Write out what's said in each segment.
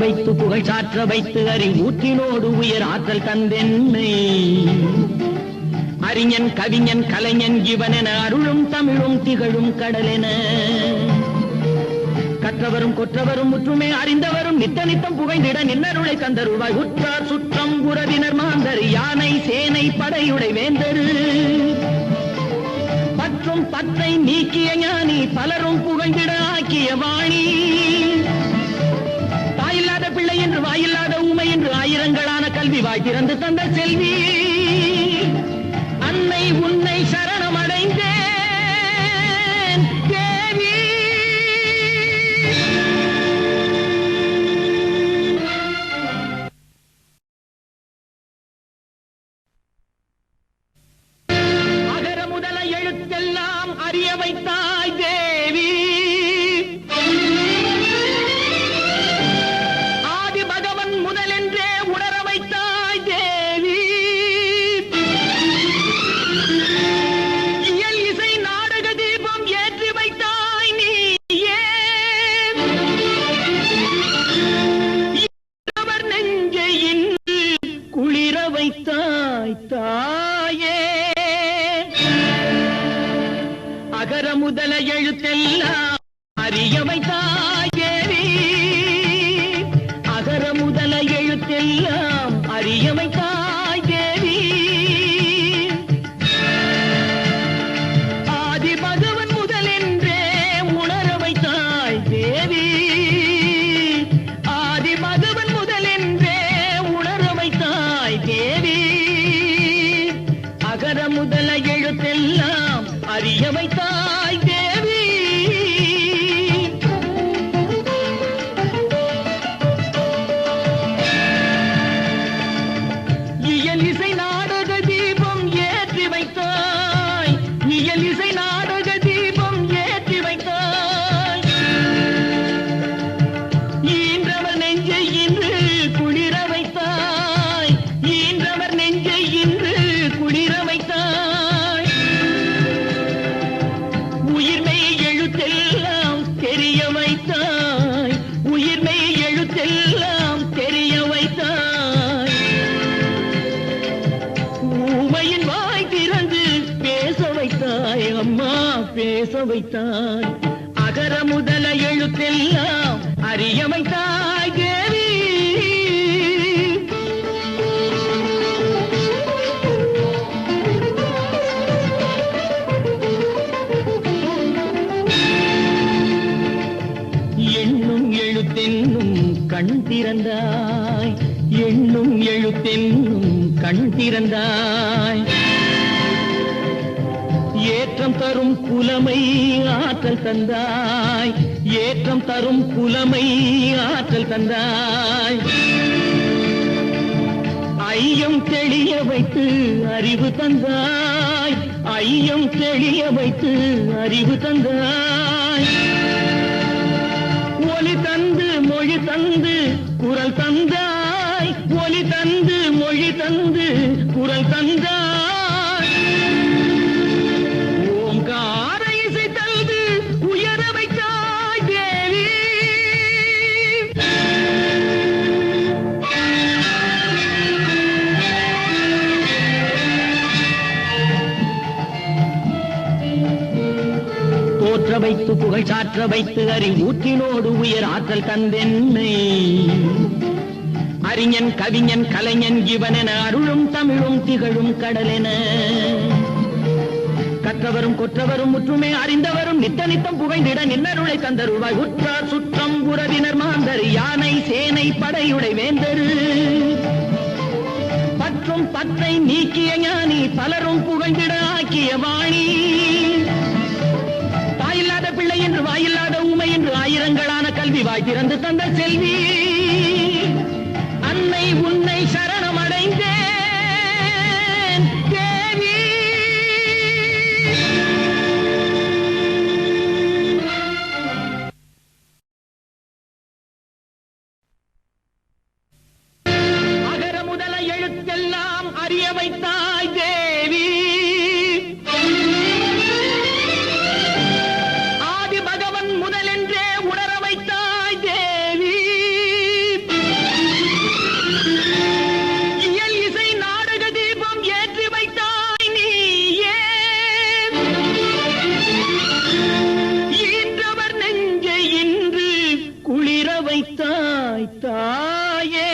வைத்து புகழ் சாற்ற வைத்து அறிவூற்றினோடு உயர் ஆற்றல் தந்தென்னை அறிஞன் கவிஞன் கலைஞன் இவனென அருளும் தமிழும் திகழும் கடலென கற்றவரும் கொற்றவரும் முற்றுமே அறிந்தவரும் நித்த நித்தம் புகைந்திட நின்னருளை தந்தருவாய் உற்றார் சுற்றம் உறவினர் மாந்தர் யானை சேனை படையுடை வேந்தரு பற்றும் பற்றை நீக்கிய ஞானி பலரும் புகழ்ந்திட ஆக்கிய வாணி தாயில்லாத பிள்ளை என்று வாயில்லாத ஊமை என்று ஆயிரங்களான கல்வி வாய் திறந்து தந்த செல்வி அன்னை உன்னை சரணம் அடைந்தேன் தேவி. அகர முதல எழுத்தெல்லாம் அறிய வைத்தாய் தேவி. ஆதி பகவன் முதலென்றே உணர வைத்தாய் தேவி. இயல் இசை நாடக தீபம் ஏற்றி வைத்தாய் நீயே. அவர் நெஞ்சை இன்று குளிர வைத்தாய் தாயே. அகர முதல எழுத்தெல்லாம் அறிய வைத்தாய் தேவி. அகர முதல எழுத்தெல்லாம் அறிய வைத்தாய் தேவி. ஆதி பகவன் முதலென்றே உணர வைத்தாய் தேவி. ஆதி பகவன் முதலென்றே உணர வைத்தாய் தேவி. அகர முதல எழுத்தெல்லாம் அறிய வைத்தாய் தேவி. இயல் இசை நாடக தீபம் ஏற்றி வைத்தாய். இயல் இசை நாடக தீபம் ஏற்றி வைத்தாய். ஈன்றவர் நெஞ்சை இன்று குளிர வைத்தாய். ஈன்றவர் நெஞ்சை இன்று குளிர வைத்தாய். உயிர்மெய் எழுத்தெல்லாம் தெரிய வைத்தாய். உயிர்மெய் எழுத்தெல்லாம் தெரிய வைத்தாய். ஊமையின் வாய் திறந்து பேச வைத்தாய் அம்மா பேச வைத்தாய். அகர முதல எழுத்தெல்லாம் அறிய வைத்தாய் தேவி. எண்ணும் எழுத்தென்னும் கண் திறந்தாய். எண்ணும் எழுத்தென்னும் கண் திறந்தாய். ஏற்றம் தரும் புலமை ஆற்றல் தந்தாய். ஏற்றம் தரும் புலமை ஆற்றல் தந்தாய். ஐயம் தெளிய வைத்து அறிவு தந்தாய். ஐயம் தெளிய வைத்து அறிவு தந்தாய். ஒலி தந்து மொழி தந்து குரல் தந்தாய். ஒலி தந்து மொழி தந்து குரல் தந்தாய். ஓங்கார இசை தந்து உயர வைத்தாய் தேவி. தோற்ற வைத்து புகழ் சாற்ற வைத்து அறிவூற்றினோடு உயர் ஆற்றல் தந்தென்னை அறிஞன் கவிஞன் கலைஞன் இவனென அருளும் தமிழும் திகழும் கடலென கற்றவரும் கொற்றவரும் முற்றுமே அறிந்தவரும் நித்த நித்தம் புகைந்திட நின்னருளை தந்தருவாய் உற்றார் சுற்றம் உறவினர் மாந்தர் யானை சேனை படையுடை வேந்தரு பற்றும் பற்றை நீக்கிய ஞானி பலரும் புகழ்ந்திட ஆக்கிய வாணி தாயில்லாத பிள்ளை என்று வாயில்லாத ஊமை என்று ஆயிரங்களான கல்வி வாய் திறந்து தந்த செல்வி அன்னை உன்னை சரணம் அடைந்தேன் தேவி. அகர முதல எழுத்தெல்லாம் அறிய வைத்தாய் தேவி. ஆதி பகவன் முதலென்றே உணர வைத்தாய் தேவி. வைத்தாய் தாயே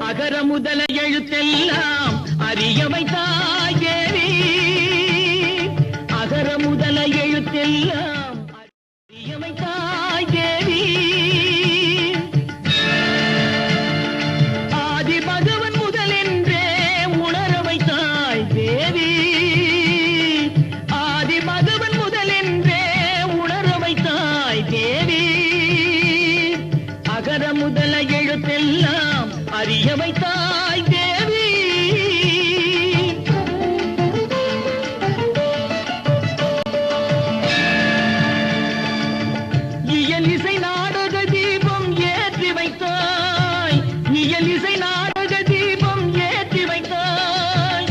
அகர முதல எழுத்தெல்லாம் அறிய வைத்தாய் தேவி அகர முதல எழுத்தெல்லாம் அறிய வைத்தாய் தேவி ஆதி பகவன் முதலென்றே உணர வைத்தாய் தேவி ஆதி பகவன் முதலென்றே உணர வைத்தாய் தேவி அகர முதல எழுத்தெல்லாம் அறிய வைத்தாய் தேவி இயலிசை நாடக தீபம் ஏற்றி வைத்தாய் இயலிசை நாடக தீபம் ஏற்றி வைத்தாய்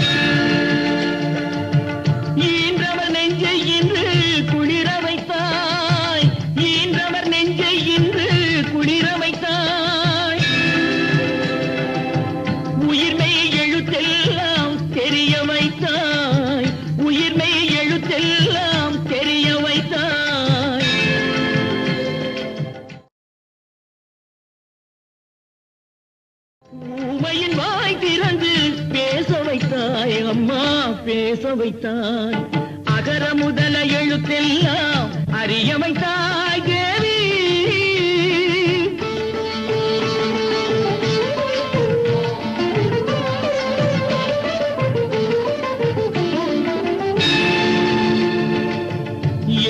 ஈன்றவர் நெஞ்சை இன்று குளிர வைத்தாய் ஈன்றவர் நெஞ்சை இன்று குளிர வைத்தாய் உயிர்மை எழுத்தெல்லாம் தெரிய வைத்தாய் உயிர்மை எழுத்தெல்லாம் தெரிய வைத்தாய் ஊமையின் வாய் திறந்து பேச வைத்தாய் அம்மா பேச வைத்தாய் அகர முதல எழுத்தெல்லாம் அறிய வைத்தாய் தேவி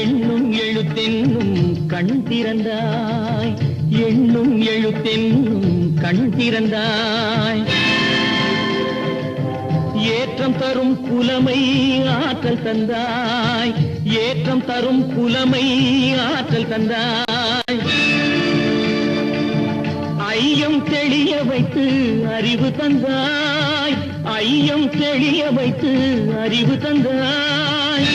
எண்ணும் எழுத்தென்னும் கண் திறந்தாய் எண்ணும் எழுத்தென்னும் கண் திறந்தாய் ஏற்றம் தரும் புலமை ஆற்றல் தந்தாய் ஏற்றம் தரும் புலமை ஆற்றல் தந்தாய் ஐயம் தெளிய வைத்து அறிவு தந்தாய் ஐயம் தெளிய வைத்து அறிவு தந்தாய்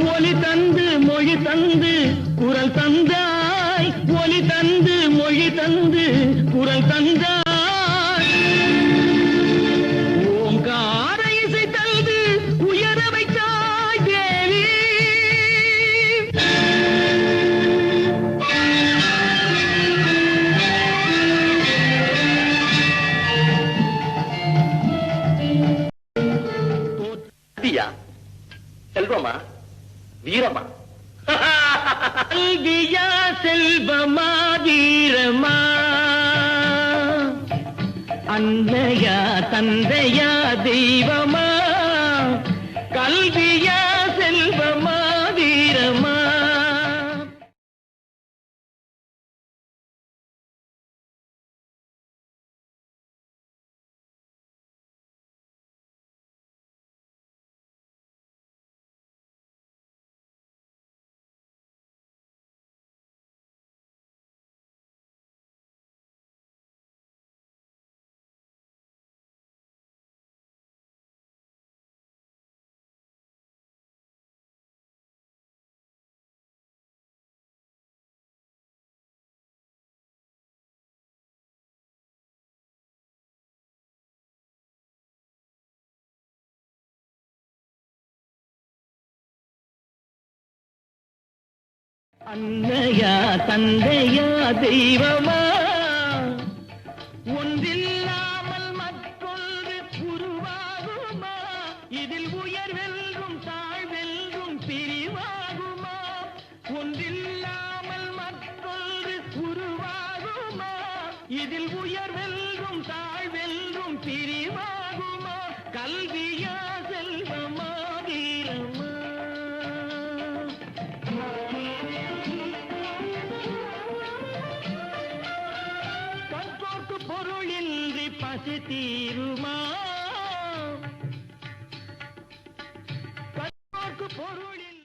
ஒலி தந்து மொழி தந்து குரல் தந்தாய் ஒலி தந்து மொழி தந்து குரல் தந்தாய் ஓங்கார இசை தந்து உயர வைத்தாய் தேவி செல்வமா வீரமா கல்வியா செல்வமா வீரமா அன்னையா தந்தையா தெய்வமா கல்வியா செல்வமா வீரமா அன்னையா தந்தையா தெய்வமா ஒன்றில்லாமல் மற்றொன்று உருவாகுமா இதில் உயர்வெல்லும் தாழ்வெல்லும் பிரிவாகுமா ஒன்றில்லாமல் மற்றொன்று உருவாகுமா இதில் உயர்வெல்லும் தாழ்வெல்லும் பிரிவாகுமா கல்வியா செல்வமா வீரமா பொருளின்றி பசி தீருமா பொருளில்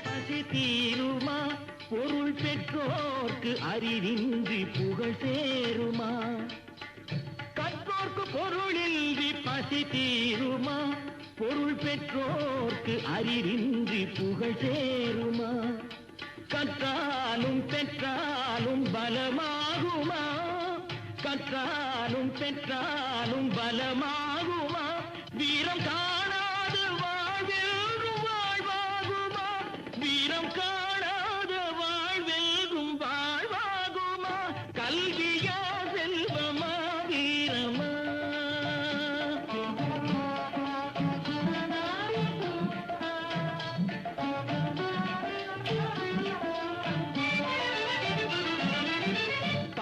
பசி தீருமா பொருள் பெற்றோர்க்கு அறிவின்றி புகழ் சேருமா கற்றோர்க்கு பொருளின்றி பசி தீருமா பொருள் பெற்றோர்க்கு அறிவின்றி புகழ் சேருமா கற்றாலும் பெற்றாலும் பலமாகுமா கற்றாலும் பெற்றாலும் பலமாகுமா வீரம் காண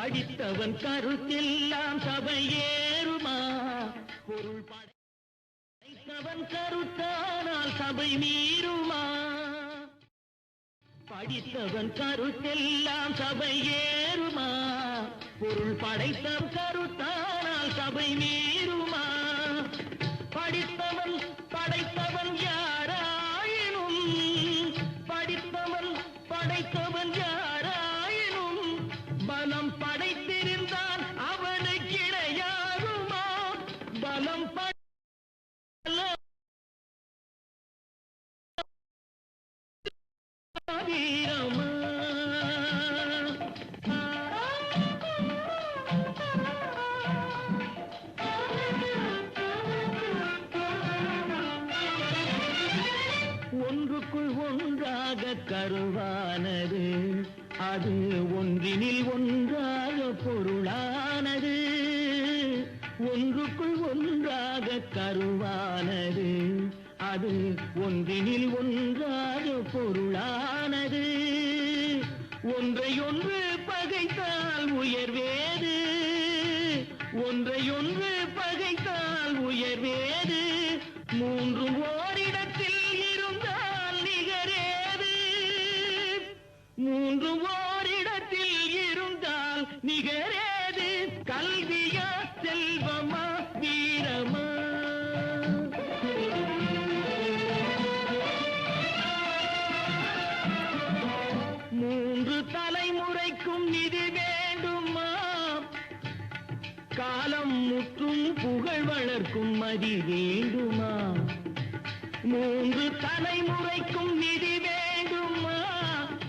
படித்தவன் கருத்தெல்லாம் சபையேறுமா பொருள் படைத்தவன் கருத்தானால் சபை மீறுமா படித்தவன் கருத்தெல்லாம் சபையேறுமா பொருள் படைத்தவன் கருத்தானால் சபை மீறுமா படித்தவன் படைத்தவன் யாராயினும் படித்தவன் படைத்தவன் யாராயினும் பலம் படைத்திருந்தான் அவனுக்கு இணையாகுமா பலம் வீரமா ஒன்றுக்குள் ஒன்றாக கருவானது அது ஒன்றினில் ஒன்றாக பொருளானது ஒன்றுக்குள் ஒன்றாக கருவானது அது ஒன்றினில் ஒன்றாக பொருளானது ஒன்றையொன்று பகைத்தால் உயர்வேது ஒன்றையொன்று பகைத்தால் உயர்வேது மூன்றும் ஓரிடத்தில் இருந்தால் நிகரேது மூன்றும் ஓரிடத்தில் இருந்தால் நிகரேது கல்வியா செல்வமா வீரமா மூன்று தலைமுறைக்கும் நிதி வேண்டுமா காலம் முற்றும் புகழ் வளர்க்கும் மதி வேண்டுமா மூன்று தலைமுறைக்கும் நிதி வேண்டுமா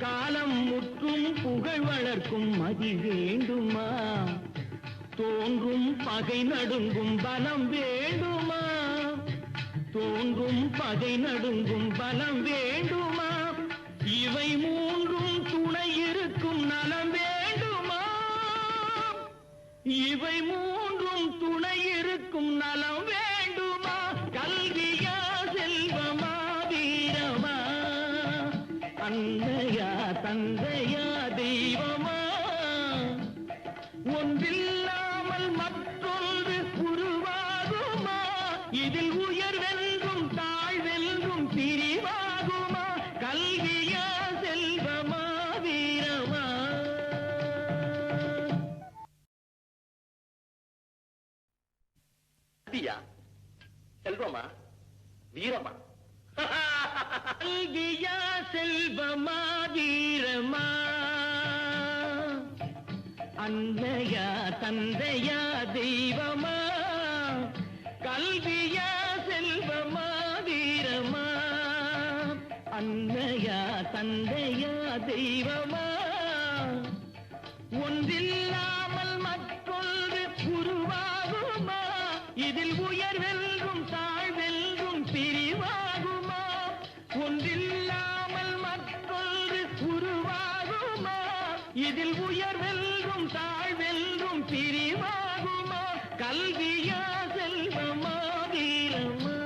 காலம் முற்றும் புகழ் வளர்க்கும் மதி வேண்டுமா தோன்றும் பகை நடுங்கும் பலம் வேண்டுமா தோன்றும் பகை நடுங்கும் பலம் வேண்டுமா இவை மூன்றும் துணை இருக்கும் நலம் வேண்டுமா இவை மூன்றும் துணை இருக்கும் நலம் வேண்டுமா கல்வியா செல்வமா வீரமா அன்னையா தந்தையா தெய்வமா ஒன்றில்லாமல் மற்றொன்று உருவாகுமா இதில் உயர்வென்றும் தாழ்வென்றும் பிரிவாகுமா கல்வியா செல்வமா வீரமா செல்வமா வீரமா கல்வியா செல்வமா வீரமா அன்னையா தந்தையா தெய்வமா கல்வியா செல்வமா வீரமா அன்னையா தந்தையா தெய்வமா ஒன்றில்லாமல் மற்றொன்று உருவாகுமா இதில் உயர்வெல்லும் தாழ்வெல்லும் பிரிவாகுமா ஒன்றில்லாமல் மற்றொன்று உருவாகுமா இதில் உயர்வெல்லும் தாழ்வெல்லும் பிரிவாகுமா கல்வியா செல்வமா வீரமா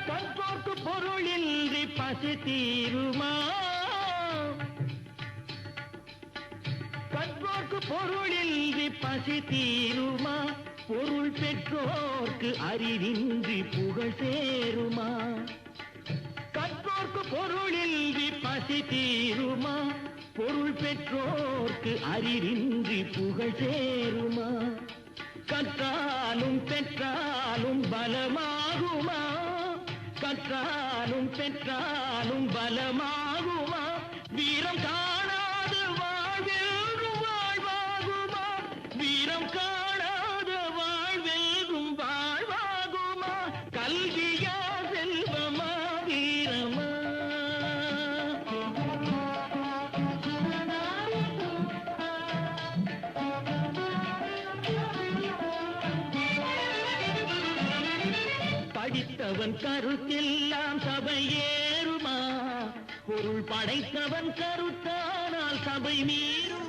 கற்போர்க்கு பொருளின்றி பசி தீருமா கற்போர்க்கு பொருளின்றி பசி தீருமா பொருள் பெற்றோர்க்கு அறிவின்றி புகழ் சேருமா கற்போர்க்கு பொருளின்றி பசி தீருமா பொருள் பெற்றோர்க்கு அறிவின்றி புகழ் சேருமா கற்றாலும் பெற்றாலும் பலமாகுமா கற்றாலும் பெற்றாலும் பலமாகுமா வீரம் காணாத வாழ்வெல்லும் வாழ்வாகுமா வீரம் காணாத வாழ்வெல்லும் வாழ்வாகுமா கல்வியா செல்வமா வீரமா படித்தவன் கருத்தெல்லாம் சபையேறுமா பொருள் படைத்தவன் கருத்தானால் சபை மீறும்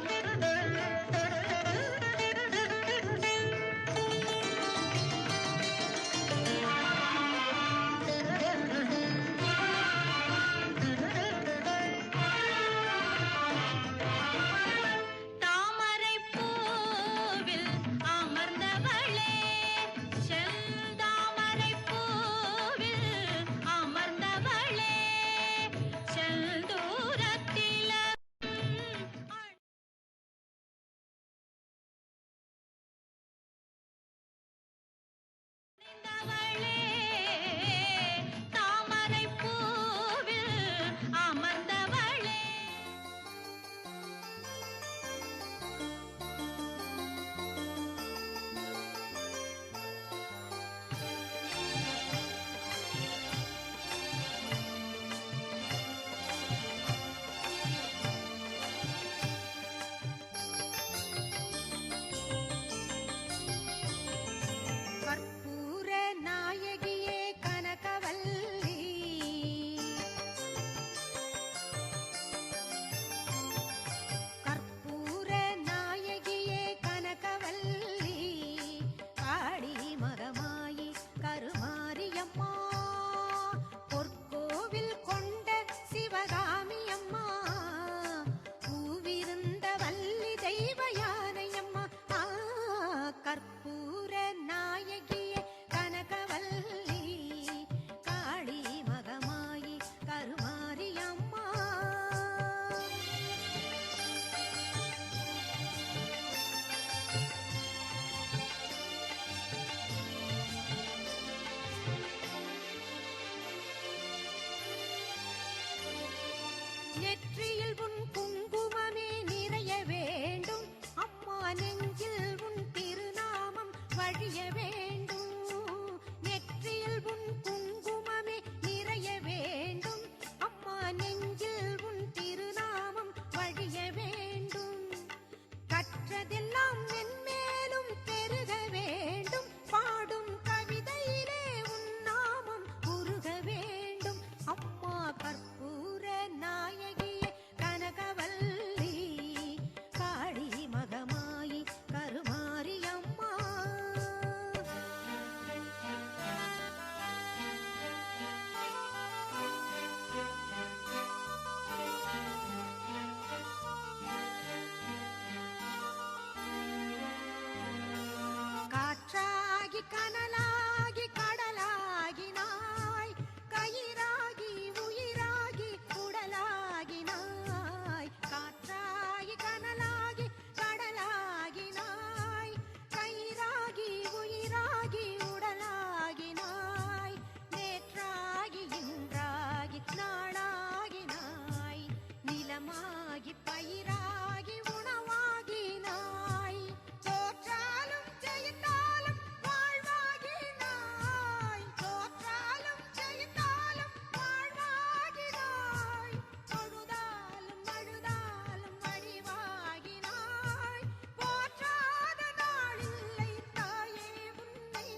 நெற்றியில் உன் குங்குமமே நிறைய வேண்டும் அம்மா, நெஞ்சில் உன் திருநாமம் வழிய வேண்டும். நெற்றியில் உன் குங்குமமே நிறைய வேண்டும் அம்மா, நெஞ்சில் உன் திருநாமம் வழிய வேண்டும். கற்றதெல்லாம் மென்மேலும் பெருக வேண்டும், பாடும் கவிதையிலே உன் நாமம் உருக வேண்டும் அம்மா. கற்பூர நாயகியே கனகவல்லி, காளி மகமாயி கருமாரி அம்மா. காற்றாகி கனலாகி கடலாகினாய், கயிறாகி உயிராகி உடலாகினாய். காற்றாகி கனலாகி கடலாகினாய், கயிறாகி உயிராகி உடலாகினாய். நேற்றாகி இன்றாகி நாளாகினாய், நிலமாகி பயிராகி உணவாகினாய். தோற்றாலும் ஜெயித்தாலும் வாழ்வாகினாய், தோற்றாலும் ஜெயித்தாலும் வாழ்வாகினாய். தொழுதாலும் அழுதாலும் வடிவாகினாய். போற்றாத நாளில்லை தாயே உன்னை,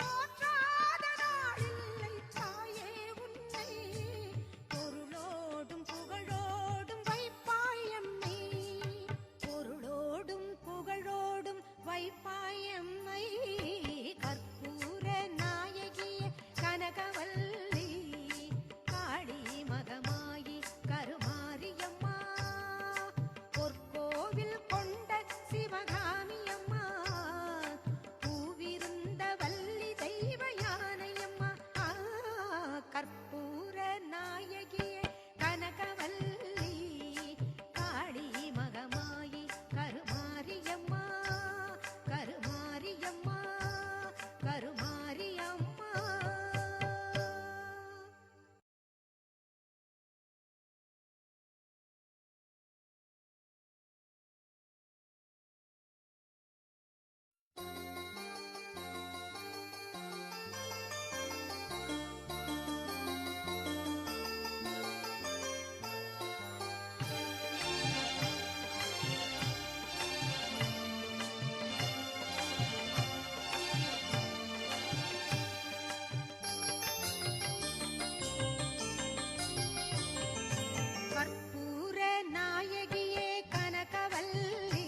போற்றாத நாளில்லை தாயே உன்னை. பொருளோடும் புகழோடும் வைப்பாயம்மை, பொருளோடும் புகழோடும் வைப்பாயம்மை. கற்பூர நாயகியே கனகவல்லி, காளி மகமாயி கருமாரியம்மா. பொற்கோவில் கொண்ட சிவகாமியம்மா, பூவிருந்த வள்ளி தெய்வ யானையம்மா. கற்பூர நாயகியே கனகவல்லி, காளி மகமாயி கருமாரியம்மா, கருமாரியம்மா, கருமாரியம்மா. கற்பூர நாயகியே கனகவல்லி,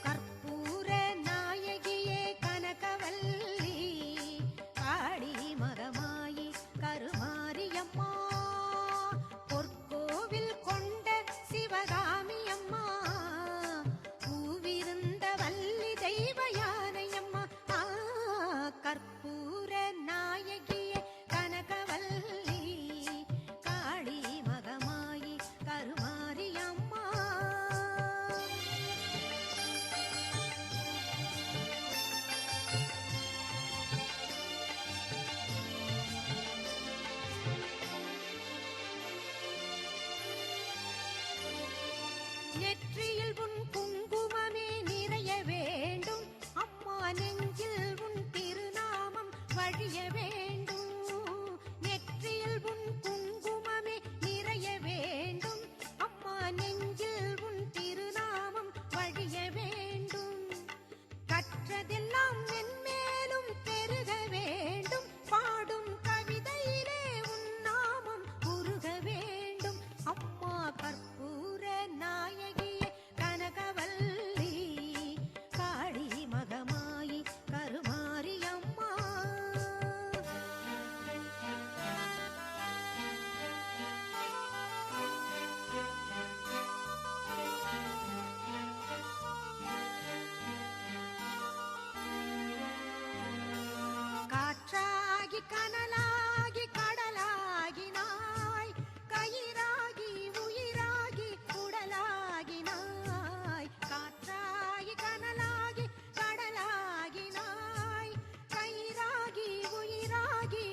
கற்பூர நாயகியே கனகவல்லி, காளி மகமாயி கருமாரியம்மா. பொற்கோவில் கொண்ட சிவகாமியம்மா, பூவிருந்த வள்ளி தெய்வ யானையம்மா. கற்பூர நாயகியே கனகவல்லி, காளி மகமாயி கருமாரியம்மா. நெற்றியில் உன் குங்குமமே நிறைய வேண்டும் அம்மா, நெஞ்சில் உன் திருநாமம் வழிய வேண்டும். நெற்றியில் உன் குங்குமமே நிறைய வேண்டும் அம்மா, நெஞ்சில் உன் திருநாமம் வழிய வேண்டும். கற்றதெல்லாம் மென்மேலும் பெருக வேண்டும், பாடும் கவிதையிலே உன் நாமம் உருக வேண்டும் அம்மா. கற்பூர நாயகியே கனகவல்லி, காளி மகமாயி கருமாரியம்மா. காற்றாகி கனலாகி கடலாகினாய், கயிறாகி உயிராகி உடலாகினாய். காற்றாகி கனலாகி கடலாகினாய், கயிறாகி உயிராகி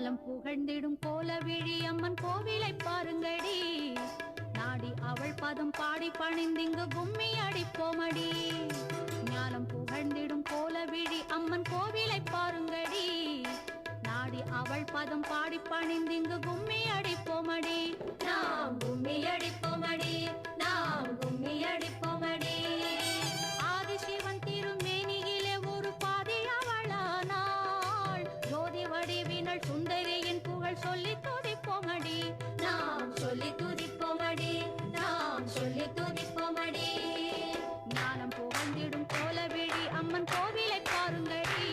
ஞானம் புகழ்ந்திடும் கோலவிழி அம்மன் கோவிலை பாருங்கடி, நாடி அவள் பதம் பாடி பணிந்திங்கு கும்மி அடிப்போமடி. ஞானம் புகழ்ந்திடும் கோலவிழி அம்மன் கோவிலை பாருங்கடி, நாடி அவள் பதம் பாடி பணிந்திங்கு கும்மி அடிப்போமடி. நாம் கும்மி அடிப்போமடி, நாம் கும்மி அடிப்போமடி. ஆதிசிவன் திருமேனியிலே ஒரு பாதி அவளானாள், ஜோதி வடிவினள் சுந்தரியின் புகழ் சொல்லி துதிப்போமடி. நாம் சொல்லி துதிப்போமடி, நாம் சொல்லி துதிப்போமடி. ஞானம் புகழ்ந்திடும் கோலவிழி அம்மன் கோவிலை பாருங்கடி,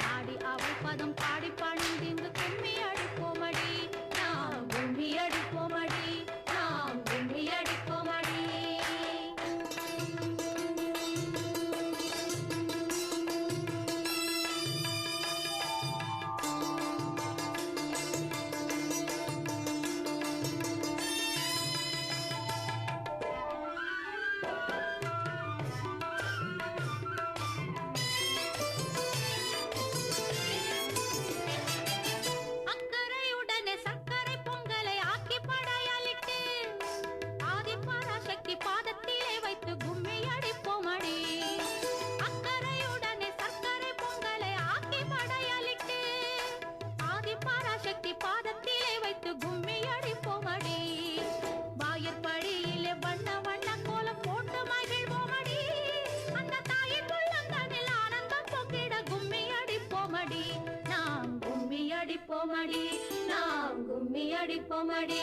நாடி அவள் பதம் பாடி பணிந்திங்கு கும்மி அடிப்போமடி. நாம் கும்மி அடிப்போமடி, நாம் கும்மி அடிப்போமடி. அக்கறையுடனே சர்க்கரை பொங்கலை ஆக்கி படையலிட்டு, ஆதிபராசக்தி பாதத்திலே வைத்து கும்மி அடிப்போமடி. அக்கறையுடனே சர்க்கரை பொங்கலை ஆக்கி படையலிட்டு, ஆதிபராசக்தி பாதத்திலே வைத்து கும்மி அடிப்போமடி. வாயிற்படியிலே வண்ண வண்ண கோலம் போட்டு மகிழ்வோமடி. அந்த தாயின் உள்ளந்தனில் ஆனந்தம் பொங்கிட கும்மி அடிப்போமடி. நாம் கும்மி அடிப்போமடி, நாம் கும்மி அடிப்போமடி.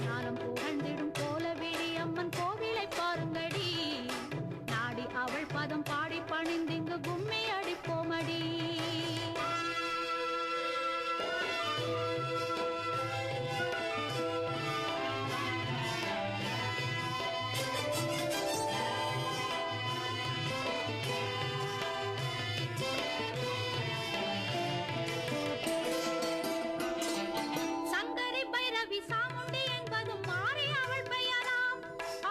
ஞானம் புகழ்ந்திடும் கோலவிழி அம்மன் கோவிலை பாருங்கடி, நாடி அவள் பதம் பாடி பணிந்திங்கு கும்மி அடிப்போமடி. சங்கரி பைரவி சாமுண்டி என்பதும் மாறி அவள் பெயராம்,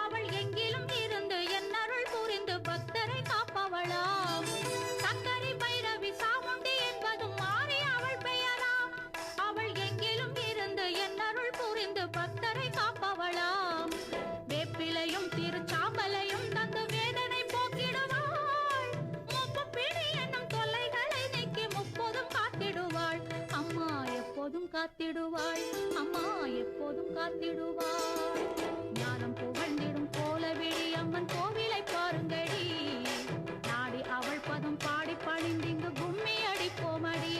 அவள் எங்கிலும் இருந்து என்னருள் புரிந்து பக்தரை காப்பவளாம். சங்கரி பைரவி சாமுண்டி என்பதும் மாறி அவள் பெயராம், அவள் எங்கிலும் இருந்து என்னருள் புரிந்து பக்தரை காப்பவளாம். வேப்பிலையும் திருச்சாம்பலையும் தந்து வேதனை போக்கிடுவாள், முப்பு பிணி என்னும் தொல்லைகளை நீக்கி முப்போதும் காத்திடுவாள். அம்மா எப்போதும் காத்திடுவாள், அம்மா எப்போதும் காத்திடுவாள். ஞானம் புகழ்ந்திடும் கோலவிழி அம்மன் கோவிலை பாருங்கடி, நாடி அவள் பதம் பாடி பணிந்திங்கு கும்மி அடிப்போமடி.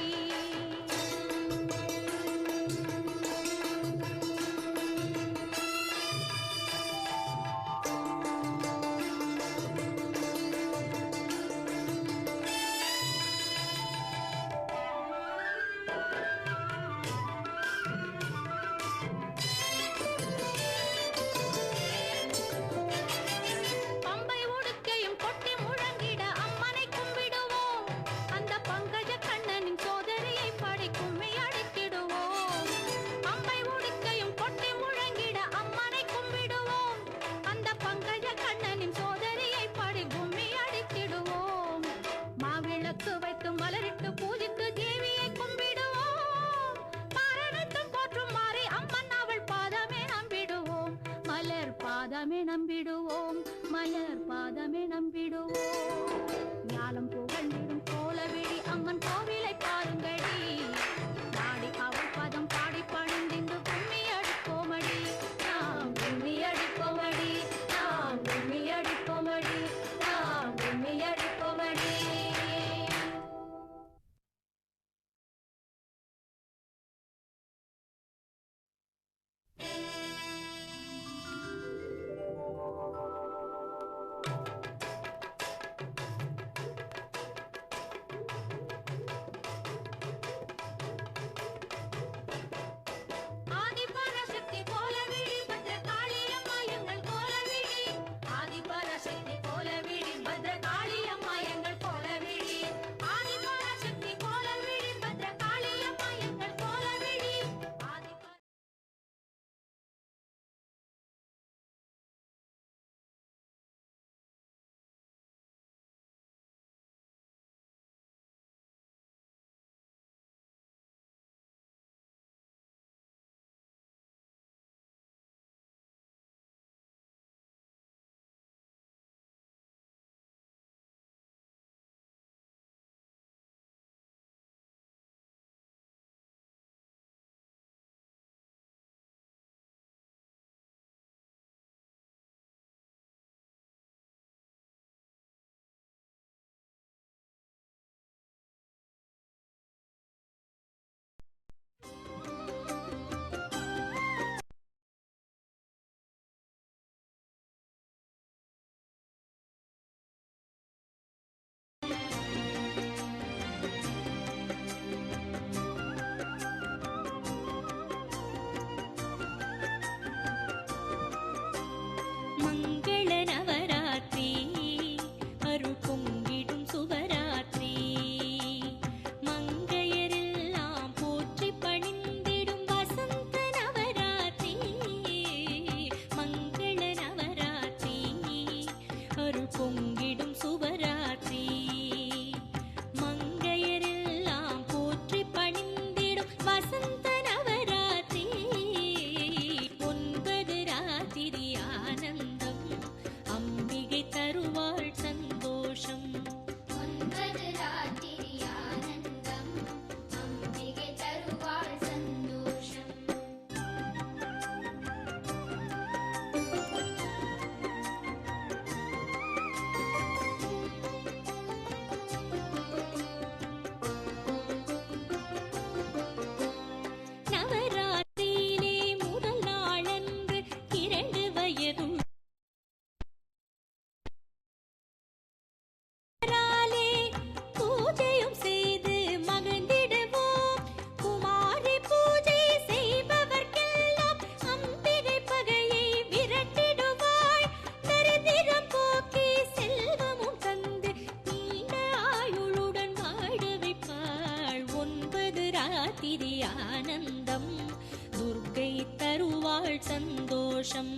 சந்தோஷம்.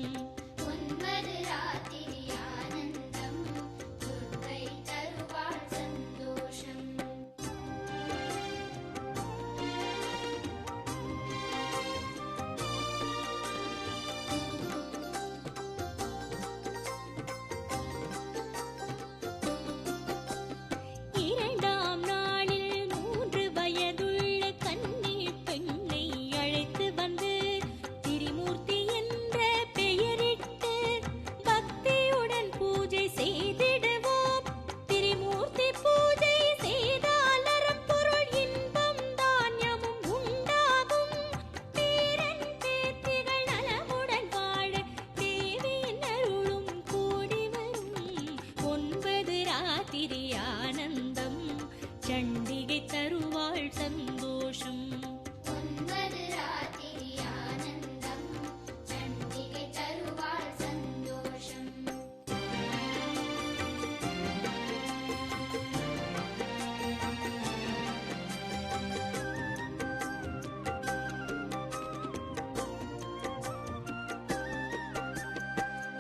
9 ராத்திரி ஆனந்தம் துர்க்கை தருவாள் சந்தோஷம். இரண்டாம் நாளில் 3 வயதுள்ள கன்னிப் பெண்ணை அழைத்து வந்து திரிமூர்த்தி என்ற பெயரிட்டு பக்தியுடன் பூஜை செய்திடுவோம். திரிமூர்த்தி பூஜை செய்தால் அறப்பொருள் இன்பம் தானியமும் உண்டாகும். பேரன் பேத்திகள் நலமுடன் வாழ தேவியின் அருளும் கூடி வரும். 9 ராத்திரி ஆனந்தம் சண்டிகை தருவாள் சந்தோஷம். 9 ராத்திரி ஆனந்தம் சண்டிகை தருவாள் சந்தோஷம்.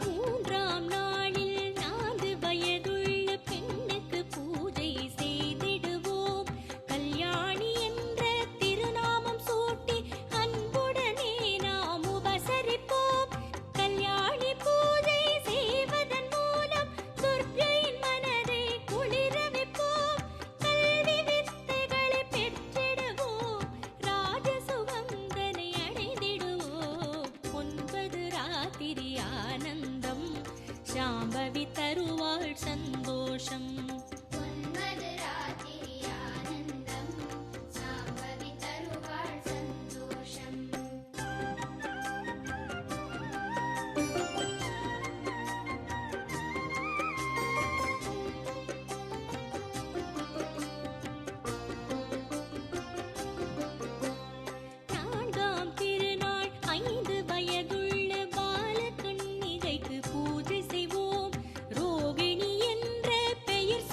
மூன்றாம் நாளில் 4 வயதுள்ள பெண்ணுக்கு பூஜை செய்திடுவோம். கல்யாணி என்ற திருநாமம் சூட்டி அன்புடனே நாம் உபசரிப்போம். கல்யாணி பூஜை செய்வதன் மூலம் துர்க்கையின் மனதை குளிர வைப்போம். கல்வி வித்தைகளை பெற்றிடுவோம். ராஜசுகந்தனை அடைந்திடுவோம். 9 ராத்திரி ஆனந்தம் சாம்பவி தருவாள் சந்தோஷம். 9 ராத்திரி ஆனந்தம் சாம்பவி தருவாள் சந்தோஷம். நான்காம் திருநாள் 5 வயதுள்ள பாலகன்னிகைக்கு பூஜை செய்வோம். ரோகிணி என்ற பெயர்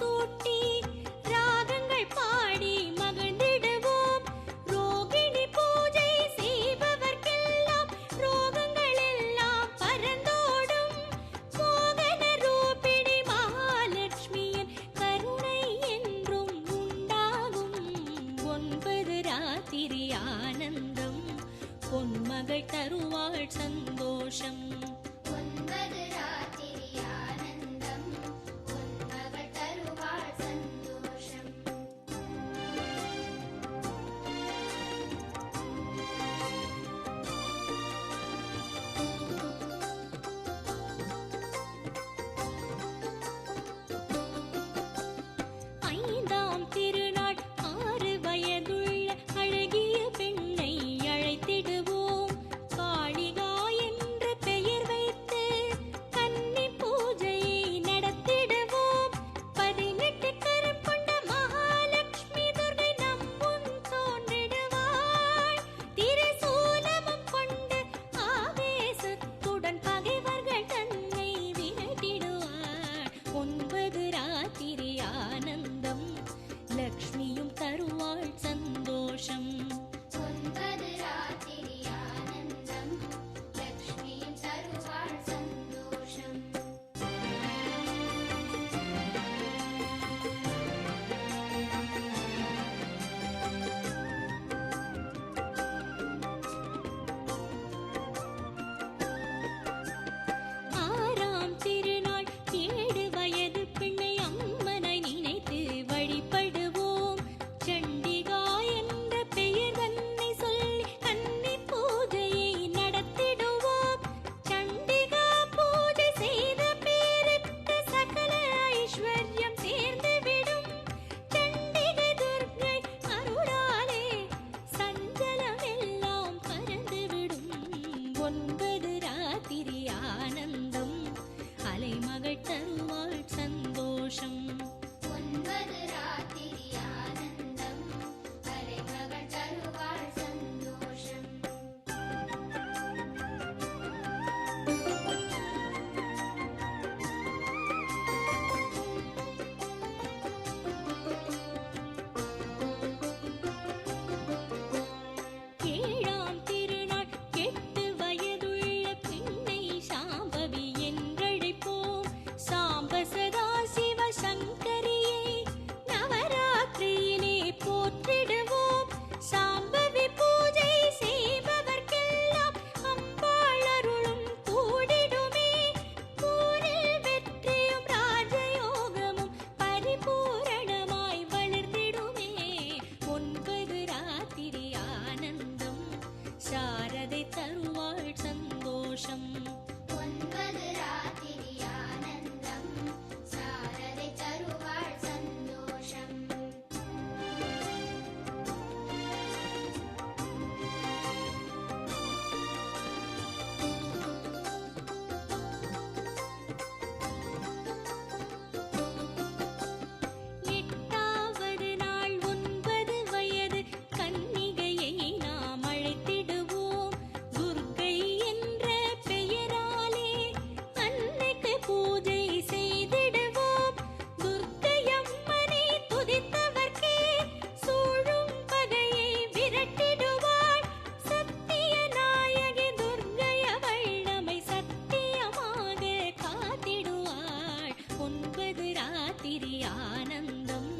ஆனந்தம்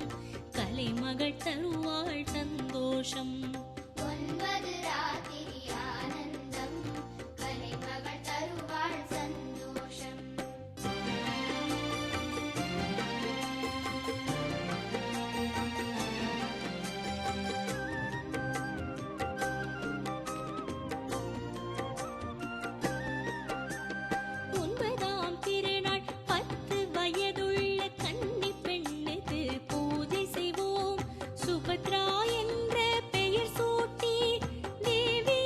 கலைமகள் தருவாள் சந்தோஷம் 9 ராத்திரி ஆனந்தம் கலைமகள் தருவாள் சந்தோஷம் ஒன்பதாம் திருநாள் 10 வயதுள்ள கன்னி பெண்ணுக்கு பூஜை செய்வோம் சுபத்ரா என்ற பெயர் சூட்டி தேவி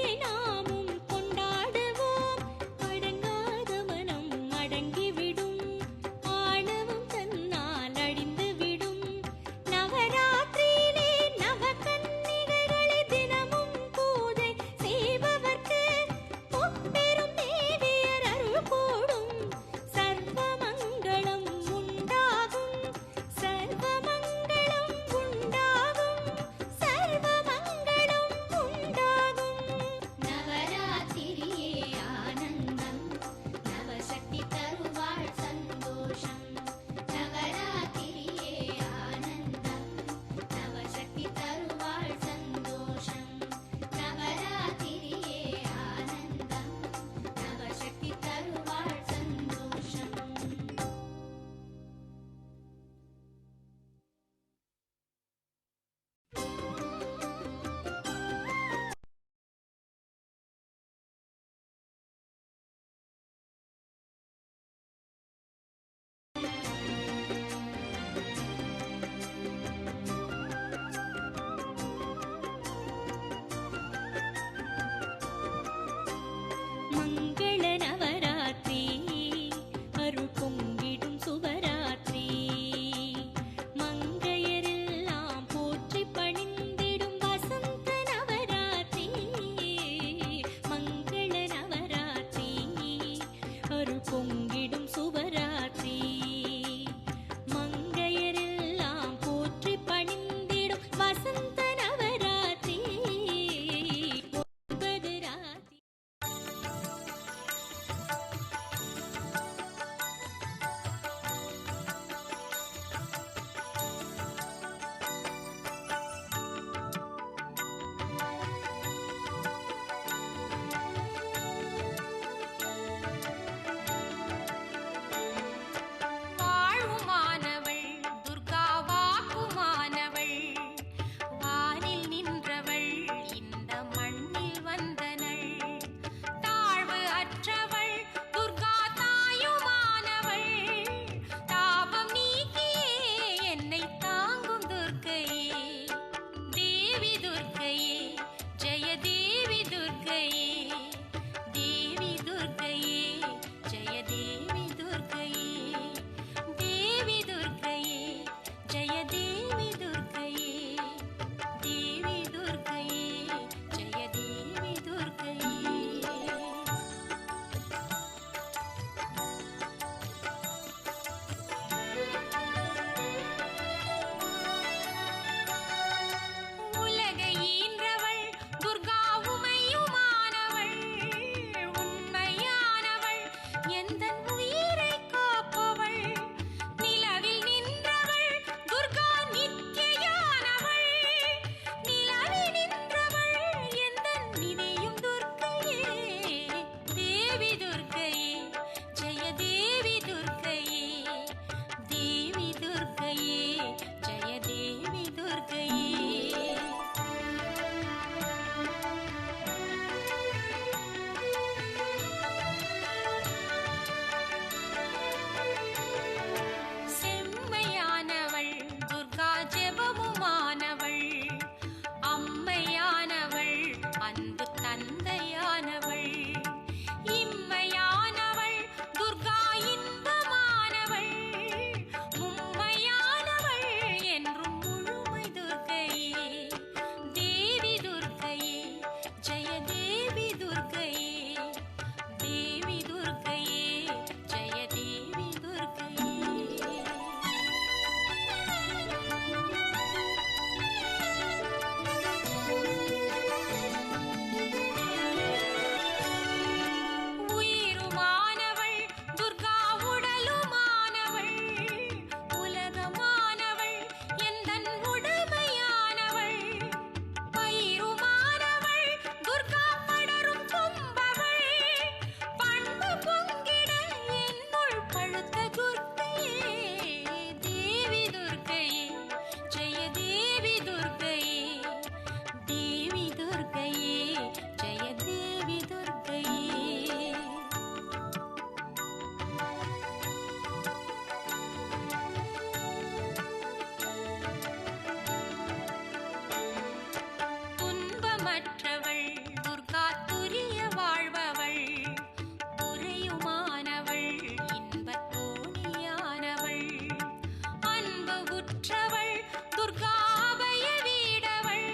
உற்றவள் துர்காபய வீடவள்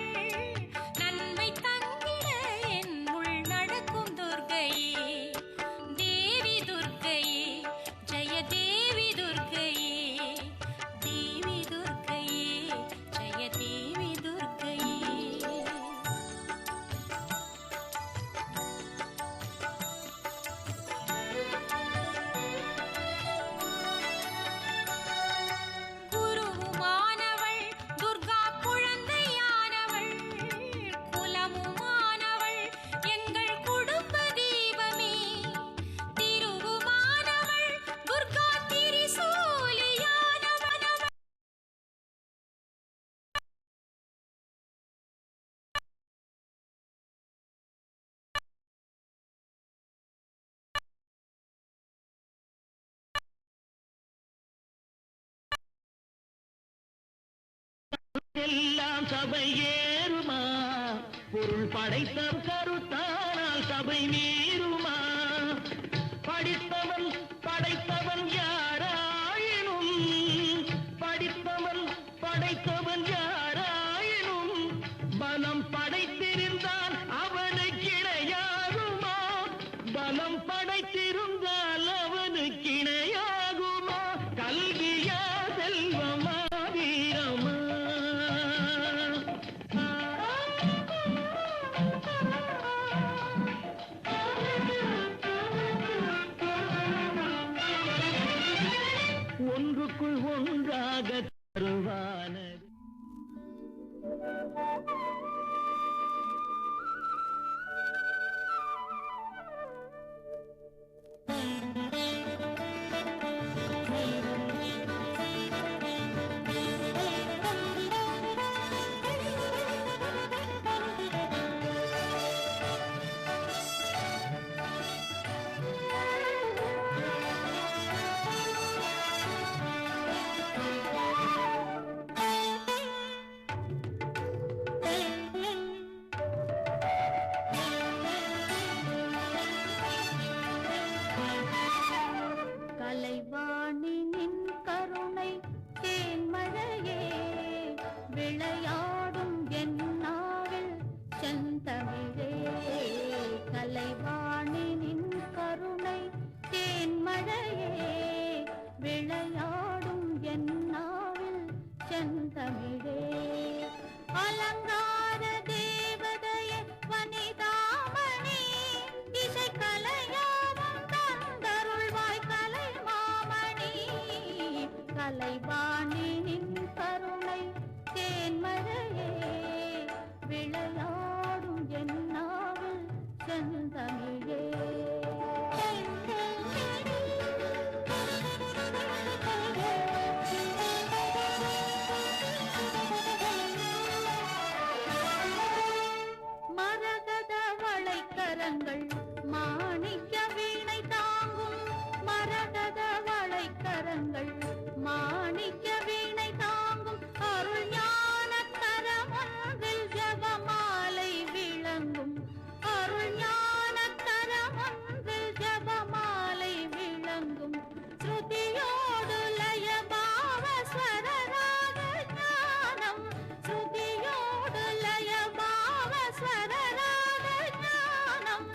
நன்மை தங்கிட என் உள் நடக்கும் துர்க்கையே தேவி துர்க்கையே ஜெய தேவி துர்க்கையே தேவி துர்க்கையே ஜெய தேவி துர்க்கையே குருவுமானவள் துர்கா குழந்தையானவள் குலமுமானவள் எங்கள் குடும்ப தீபமே திருவுமானவள் துர்கா திரிசூலியானவள் எல்லாம் சபை ஏறுமா பொருள் படைத்த கருத்தானால் சபை மீறுமா படித்தவன் படைத்தவன் யாராயினும் படித்தவன் படைத்தவன் யாராயினும் பலம் படைத்திருந்தால் அவனுக்கு இணையாகுமா பலம் படைத்திருந்தால் அவனுக்கு இணையாகுமா கல்வியா செல்வமா வீரமா ஒன்றுக்குள் ஒன்றாக தருவானது கலைவாணினின் கருணை தேன்மழையே விளையாடும் என்னாவில் செந்தமிழே கலைவாணினின் கருணை தேன்மழையே விளையாடும் என்னாவில் செந்தமிழே அலங்கார தேவதையே வனிதாமணி இசை கலையாவும் தந்தருள்வாய் கலை மாமணி கலைவாணினின் கருணை தேன்மழையே விளையாடும் என்னாவில் செந்தமிழே மரகத வளைக்கரங்கள் மாணிக்க வீணை தாங்கும் மரகத வளைக்கரங்கள் மாணிக்க வீணை தாங்கும் அருள் ஞான கரமொன்றில் ஜபமாலை விளங்கும் அருள் ஞான கரமொன்றில் ஜபமாலை விளங்கும் ஸ்ருதியோடு லயபாவ ஸ்வரராக ஞானம் ஸ்ருதியோடு லயபாவ ஸ்வரராக ஞானம்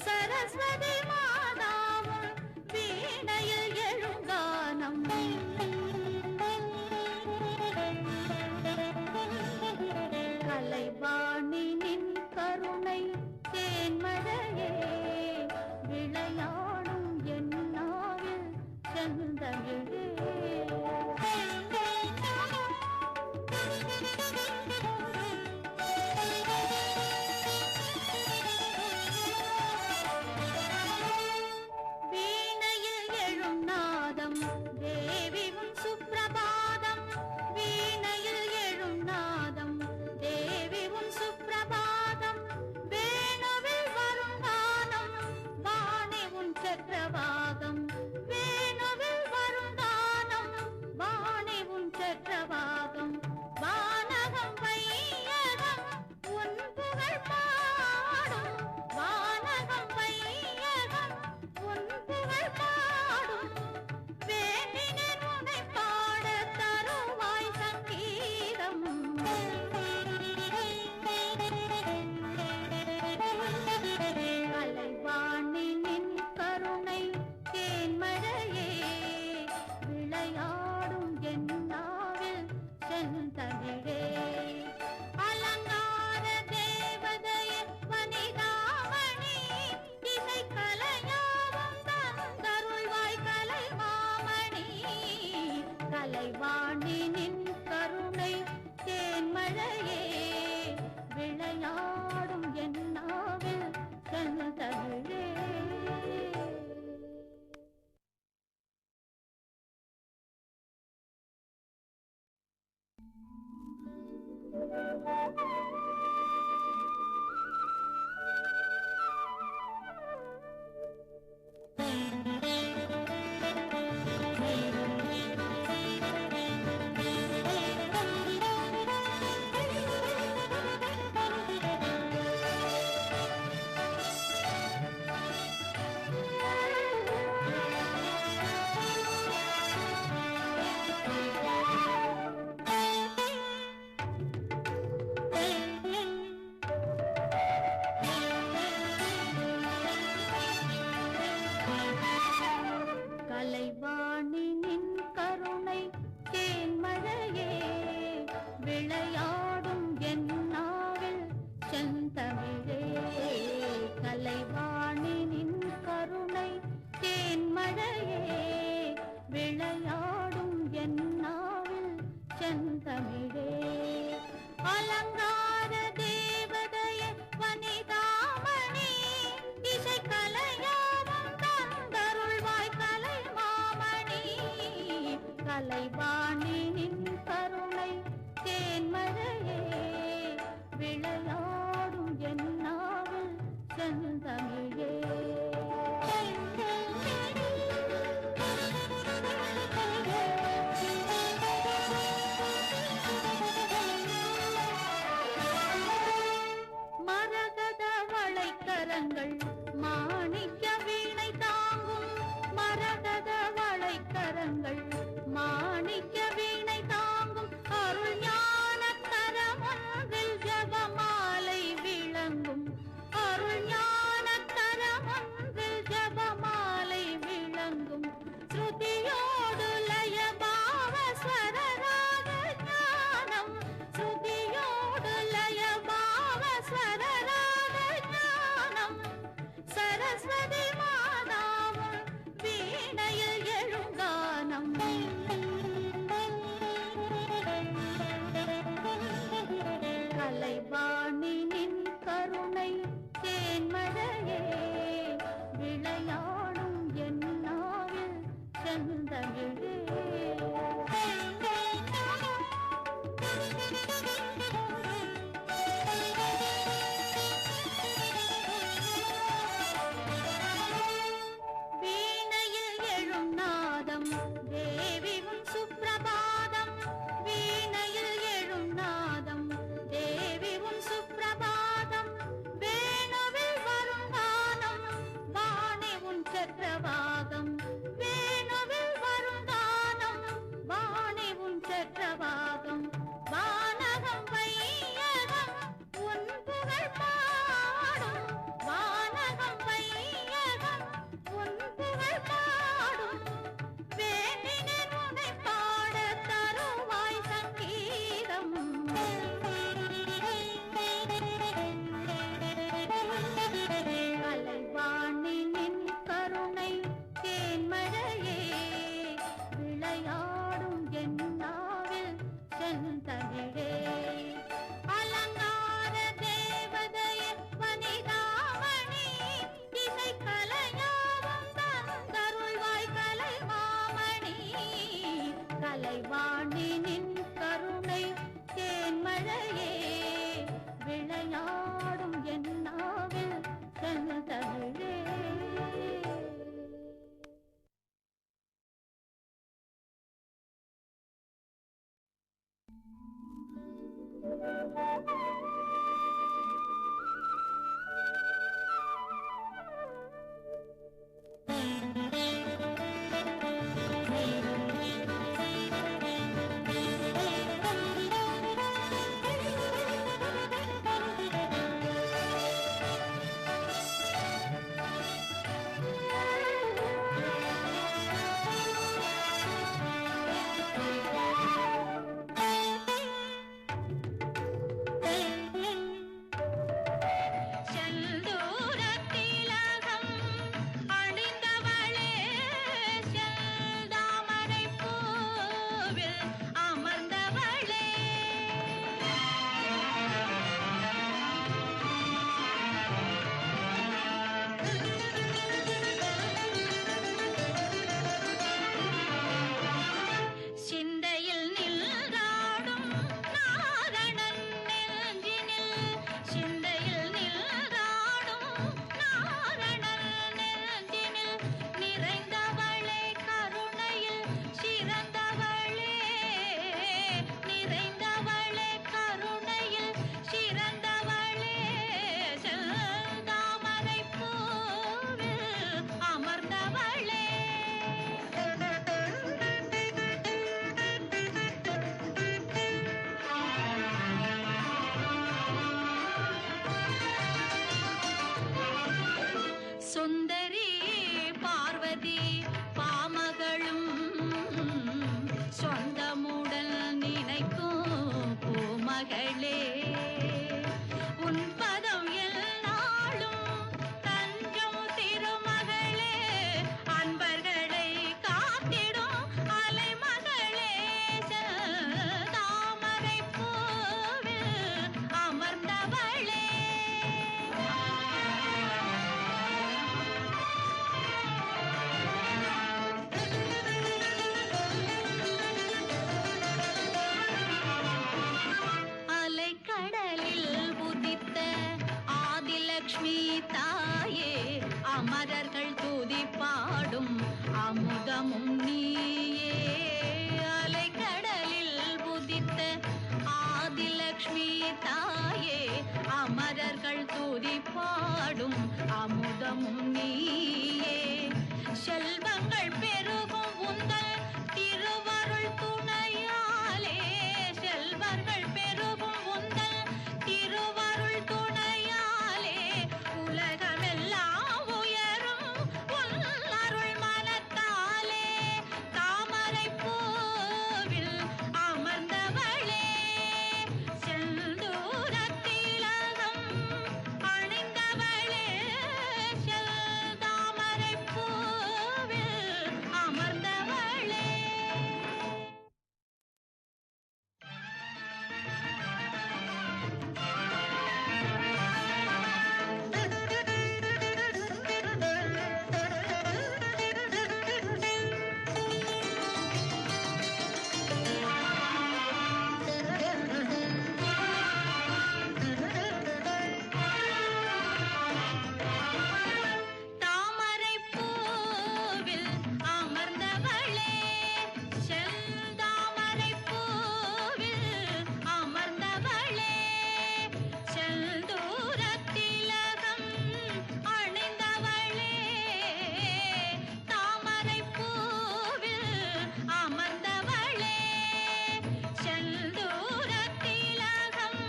சரஸ்வதி மாதாவும் வீணையில் எழுங்கானம் கலைவாணினின் கருணை தேன்மழையே விளையாடும் என்னாவில் செந்தமிழே வீணையில் எழும் நாதம் தேவி உன் சுப்ரபாதம் வீணையில் எழும் நாதம் தேவி உன் சுப்ரபாதம் வேணுவில் வரும் கானம் வாணி உன் சக்கரவாகம் வேணுவில் வரும் கானம் வாணி உன் சக்கரவாகம் வானகம் வையகம் உன் புகழ் பாடும் வானகம் வையகம் உன் புகழ் பாடும் வேண்டினேன் உன்னை பாட தருவாய் செந்தமிழே அலங்கார தேவதையே வனிதாமணி இசை கலையாவும் தந்தருள்வாய் கலைமாமணி கலைவாணி நின் கருணை தேன்மழையே விளையாடும் என் நாவில் செந்தமிழே கலைவாணி நின் கருணை தேன்மழையே விளையாடும் என் நாவில் செந்தமிழே கலைவாணி நின் கருணை தேன்மழையே விளையாடும் என் நாவில் செந்தமிழே அலங்கார தேவதையே வனிதாமணி இசை கலையாவும் தந்தருள்வாய் கலைமாமணி கலைவாணி நின் கருணை தேன்மழையே விளையாடும் என் நாவில் செந்தமிழே மரகத வளைக்கரங்கள் மாணிக்க வீணை தாங்கும் மரகத வளைக்கரங்கள் மாணிக்க வீணை தாங்கும் அருள் ஞான கரமொன்றில் ஜபமாலை விளங்கும் அருள் ஞான கரமொன்றில் ஜபமாலை விளங்கும் ஸ்ருதியோடு லயபாவ ஸ்வரராக ஞானம் ஸ்ருதியோடு லயபாவ ஸ்வரராக ஞானம் சரஸ்வதி மாதாவும் வீணையில் எழுங்கானம் கலைவாணி நின் கருணை தேன்மழையே விளையாடும் என் நாவில் செந்தமிழே வீணையில் எழும் நாதம் தேவி உன் சுப்ரபாதம் வீணையில் எழும் நாதம் தேவி உன் சுப்ரபாதம் வேணுவில் வரும் கானம் வாணி உன் சக்கரவாகம் வேணுவில் வரும் கானம் வாணி உன் சக்கரவாகம் வானகம் வையகம் உன் புகழ் பாடும் வானகம் வையகம் உன் புகழ் பாடும் வேண்டினேன் உன்னை பாட தருவாய் சங்கீதம் கலைவாணி நின் கருணை தேன்மழையே விளையாடும் என் நாவில் செந்தமிழே அலங்கார தேவதையே வனிதாமணி இசை கலையாவும் தந்தருள்வாய் கலைமாமணி கலைவாணி நின் கருணை தேன்மழையே விளையாடும் என் நாவில் செந்தமிழே அமரர்கள் துதி பாடும் அமுதமும் நீயே அலைக்கடலில் உதித்த ஆதிலக்ஷ்மி தாயே அமரர்கள் துதி பாடும் அமுதமும் நீயே செல்வங்கள் பெருகும் உந்தல் திருவருள் துணையாலே செல்வர்கள் பெருகும் உந்தல் திருவருள் துணையாலே உலகமெல்லாம் உயரும் உன் அருள் மனத்தாலே தாமரை பூவில் அமர்ந்தவளே செந்தூரத் திலகம் அணிந்தவளே செந்தாமரை பூவில் அமர்ந்தவளே. தாமரை பூவில் அமர்ந்தவளே செந்தாமரை பூவில் அமர்ந்தவளே செந்தூரத் திலகம் அணிந்தவளே தாமரை பூவில் அமர்ந்தவளே செந்தூரத் திலகம்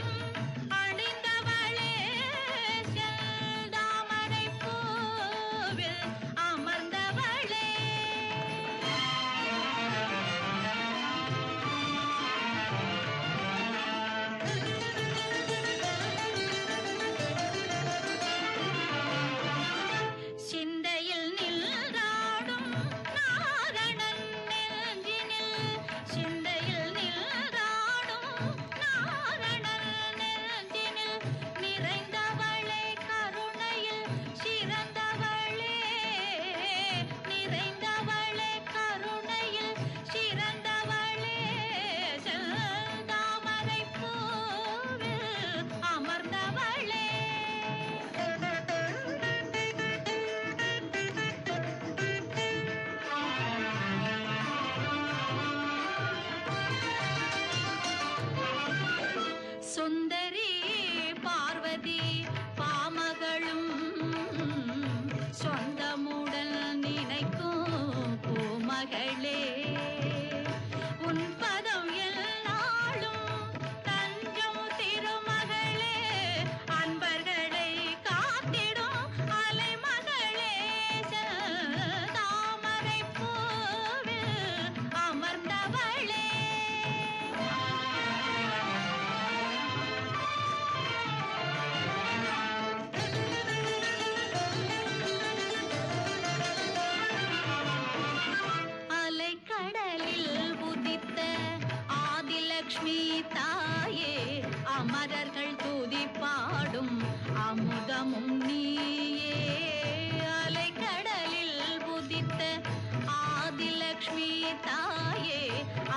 அணிந்தவளே செந்தாமரை பூவில் அமர்ந்தவளே. சிந்தையில் நின்றாடும் நாரணன் நெஞ்சினில் சிந்தையில் நின்றாடும் நாரணன் நெஞ்சினில் நிறைந்தவளே கருணையில் சிறந்தவளே நிறைந்தவளே கருணையில் சிறந்தவளே செந்தாமரை பூவில் அமர்ந்தவளே. சுந்தரி பார்வதி பாமகளும் சொந்தமுடன் நினைக்கும் பூமகளே உன் பதம் என்னாலும் தஞ்சம் திருமகளே அன்பர்களை காத்திடும் அலைமகளே தாமரை பூவில் அமர்ந்தவளே. அலைக்கடலில் உதித்த ஆதிலக்ஷ்மி தாயே அமரர்கள் துதி பாடும் அமுதமும் நீயே அலைக்கடலில் உதித்த ஆதிலக்ஷ்மி தாயே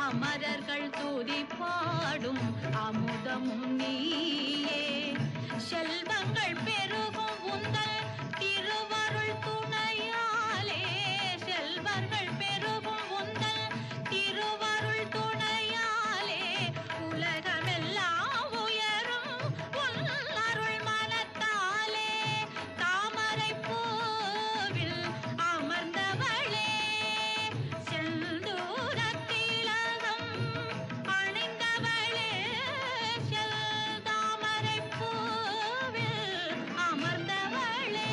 அமரர்கள் துதி பாடும் அமுதமும் நீயே செல்வங்கள் பெருகும் உந்தல் திருவருள் துணையாலே செல்வர்கள் பெருகும் உந்தல் திருவருள் துணையாலே உலகமெல்லாம் உயரும் உன் அருள் மனத்தாலே தாமரை பூவில் அமர்ந்தவளே செந்தூரத் திலகம் அணிந்தவளே செந்தாமரை பூவில் அமர்ந்தவளே.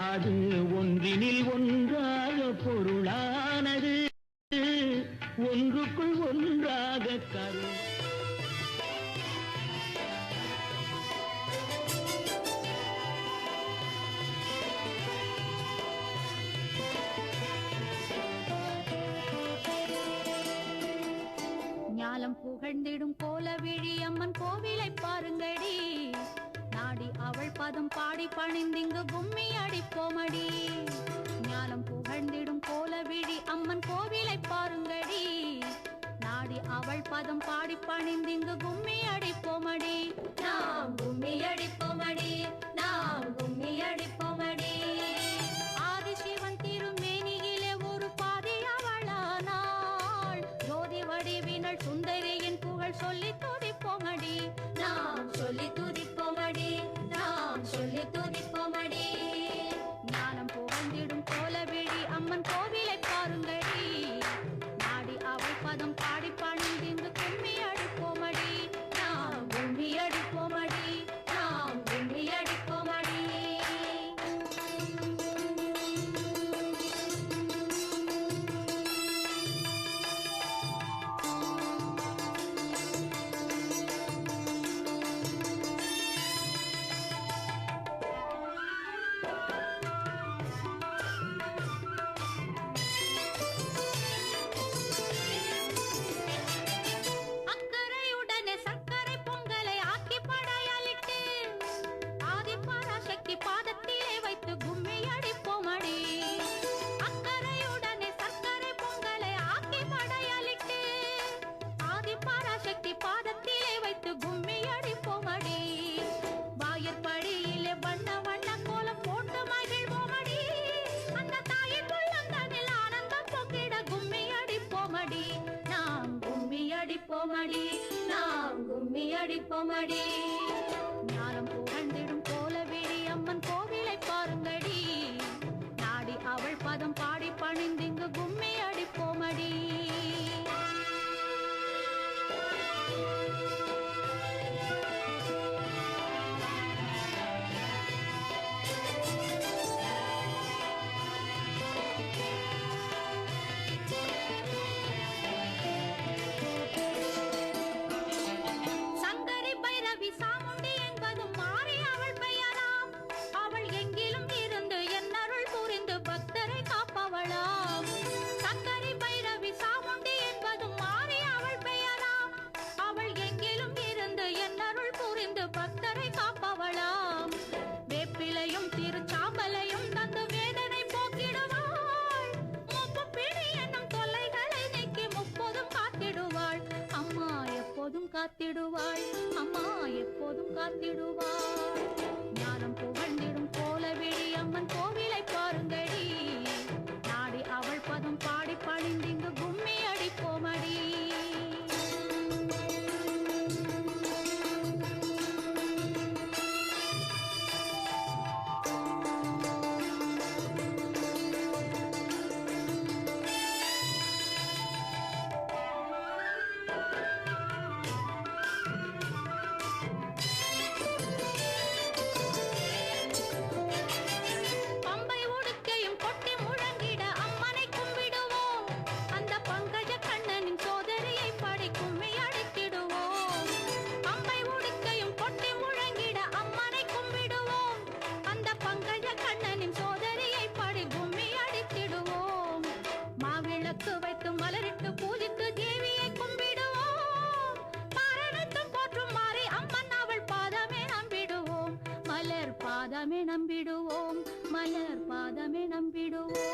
அது ஒன்றினில் ஒன்றாக பொருளானது, ஒன்றுக்குள் ஒன்றாக கரு. ஞாலம் புகழ்ந்திடும் கோலவிழி அம்மன் கோவிலை பாருங்கடி, நாடி அவள் பதம் பாடி பணிந்திங்கு கும்மி அடிப்போமடி. ஞாலம் புகழ்ந்திடும் கோலவிழி அம்மன் கோவிலை பாருங்கடி, நாடி அவள் பதம் பாடி பணிந்திங்கு கும்மி அடிப்போமடி. நாம் கும்மி அடிப்போமடி, நாம் கும்மி அடிப்போமடி. ஆதிசிவன் திருமேனியிலே ஒரு பாதி அவளானாள், ஜோதி வடிவினள் சுந்தரியின் புகழ் சொல்லி துதிப்போமடி. நாம் சொல்லி துதிப்போமடி, நாம் சொல்லி துதிப்போமடி. ஞானம் புகழ்ந்திடும் கோலவிழி அம்மன் கோவிலை பாருங்கடி, நாடி அவள் பதம் பாடி பணிந்திந்து கும்மி அடிப்போமடி. நாம் கும்மி அடிப்போமடி, நாம் கும்மி அடிப்போமடி. அக்கறையுடனே சர்க்கரை பொங்கலை ஆக்கி படையலிட்டு, ஆதிபராசக்தி பாதத்திலே வைத்து கும்மி அடிப்போமடி. அக்கறையுடனே சர்க்கரை பொங்கலை ஆக்கி படையலிட்டு, ஆதிபராசக்தி பாதத்திலே வைத்து கும்மி அடிப்போமடி. வாயிற்படியிலே வண்ண வண்ண கோலம் போட்டு மகிழ்வோமடி. அந்த தாயின் உள்ளந்தனில் ஆனந்தம் பொங்கிட கும்மி அடிப்போமடி. நாம் கும்மி அடிப்போமடி, நாம் கும்மி அடிப்போமடி. ஞானம் புகழ்ந்திடும் கோலவிழி அம்மன் கோவிலை பாருங்கடி, நாடி அவள் பதம் பாடி பணிந்திங்கு கும்மி அடிப்போமடி. சங்கரி பைரவி சாமுண்டி என்பதும் மாறி அவள் பெயராம், அவள் எங்கிலும் இருந்து என்னருள் புரிந்து பக்தரை காப்பவளாம். சங்கரி பைரவி சாமுண்டி என்பதும் மாறி அவள் பெயராம், அவள் எங்கிலும் இருந்து என்னருள் புரிந்து பக்தரை காப்பவளாம். வேப்பிலையும் திருச்சாம்பலையும் தந்து வேதனை போக்கிடுவாள், முப்பு பிடி என்னும் தொல்லைகளை நீக்கி முப்போதும் காத்திடுவாள். அம்மா எப்போதும் காத்திடுவாள், அம்மா எப்போதும் காத்திடுவாள். ஞானம் புகழ்ந்திடும் கோலவிழி அம்மன் கோவிலை பாருங்கடி, நாடி அவள் பதம் பாடி பணிந்திங்கு கும்மி அடிப்போமடி. பம்பை உடுக்கையும் கொட்டி முழங்கிட அம்மனை கும்பிடுவோம், அந்த பங்கஜ கண்ணனின் சோதரியை படி கும்மி அடித்திடுவோம். பம்பை உடுக்கையும் கொட்டி முழங்கிட அம்மனை கும்பிடுவோம், அந்த பங்கஜ கண்ணனின் சோதரியை படி கும்மி அடித்திடுவோம். மாவிளக்கு வைத்து மலரிட்டு பூஜித்து தேவியை கும்பிடுவோம், பாரணைத்து போற்றும் மாறி அம்மன் அவள் பாதமே நம்பிடுவோம். மலர் பாதமே நம்பிடுவோம், மலர் பாதமே நம்பிடுவோம்.